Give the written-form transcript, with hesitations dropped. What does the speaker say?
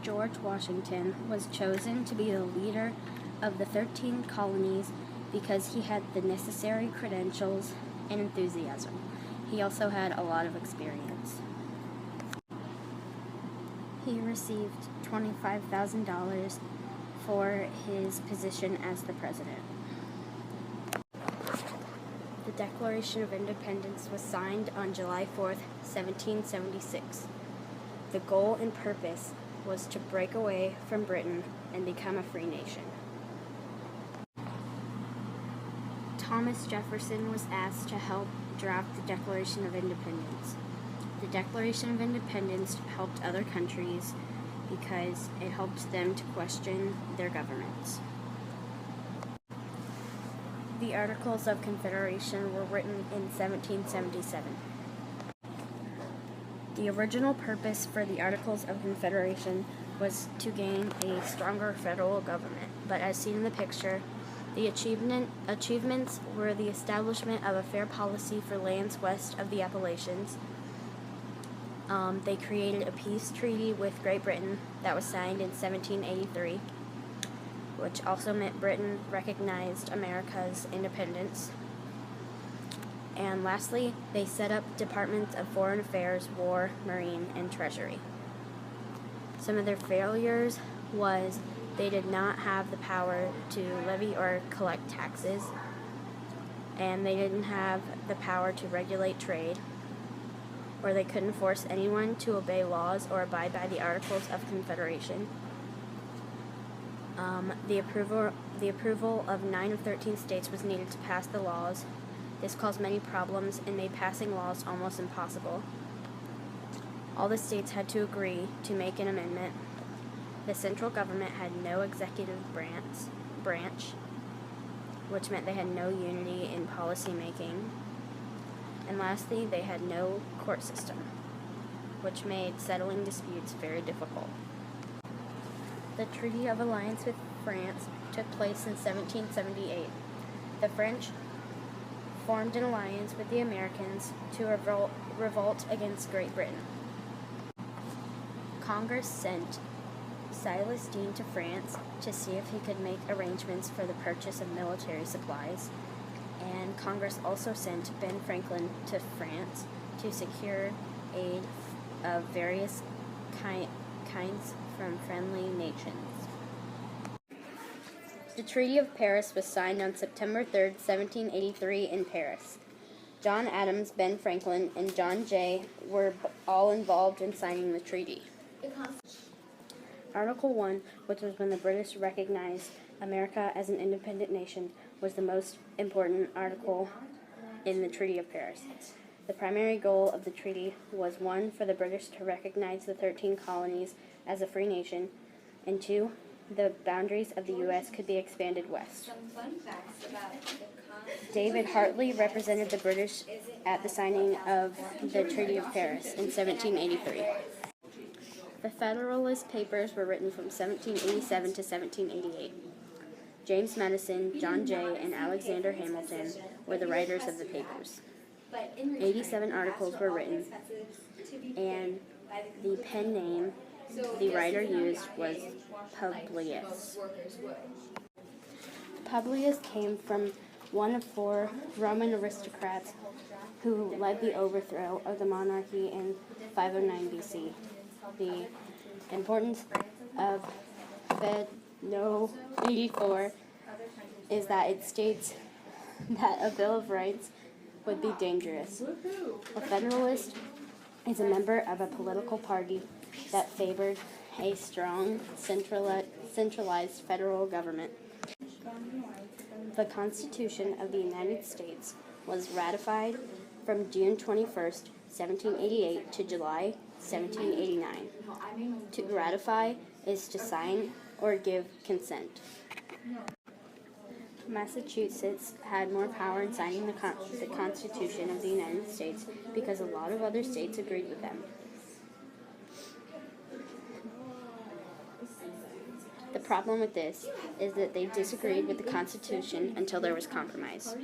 George Washington was chosen to be the leader of the 13 colonies because he had the necessary credentials and enthusiasm. He also had a lot of experience. He received $25,000 for his position as the president. The Declaration of Independence was signed on July 4th, 1776. The goal and purpose was to break away from Britain and become a free nation. Thomas Jefferson was asked to help draft the Declaration of Independence. The Declaration of Independence helped other countries because it helped them to question their governments. The Articles of Confederation were written in 1777. The original purpose for the Articles of Confederation was to gain a stronger federal government, but as seen in the picture, the achievements were the establishment of a fair policy for lands west of the Appalachians. They created a peace treaty with Great Britain that was signed in 1783, which also meant Britain recognized America's independence. And lastly, they set up departments of Foreign Affairs, War, Marine, and Treasury. Some of their failures was they did not have the power to levy or collect taxes, and they didn't have the power to regulate trade, or they couldn't force anyone to obey laws or abide by the Articles of Confederation. The approval of 9 of 13 states was needed to pass the laws. This caused many problems and made passing laws almost impossible. All the states had to agree to make an amendment. The central government had no executive branch, which meant they had no unity in policy making. And lastly, they had no court system, which made settling disputes very difficult. The Treaty of Alliance with France took place in 1778. The French formed an alliance with the Americans to revolt against Great Britain. Congress sent Silas Deane to France to see if he could make arrangements for the purchase of military supplies, and Congress also sent Ben Franklin to France to secure aid of various kinds from friendly nations. The Treaty of Paris was signed on September 3rd, 1783 in Paris. John Adams, Ben Franklin, and John Jay were all involved in signing the treaty. Article 1, which was when the British recognized America as an independent nation, was the most important article in the Treaty of Paris. The primary goal of the treaty was 1, for the British to recognize the 13 colonies as a free nation, and 2, the boundaries of the U.S. could be expanded west. David Hartley represented the British at the signing of the Treaty of Paris in 1783. The Federalist Papers were written from 1787 to 1788. James Madison, John Jay, and Alexander Hamilton were the writers of the papers. 87 articles were written, and the pen name the writer used was Publius. Publius came from one of 4 Roman aristocrats who led the overthrow of the monarchy in 509 BC. The importance of Fed. 84 is that it states that a Bill of Rights would be dangerous. A Federalist is a member of a political party that favored a strong, centralized federal government. The Constitution of the United States was ratified from June 21st, 1788 to July 1789. To ratify is to sign or give consent. Massachusetts had more power in signing the Constitution of the United States because a lot of other states agreed with them. The problem with this is that they disagreed with the Constitution until there was compromise.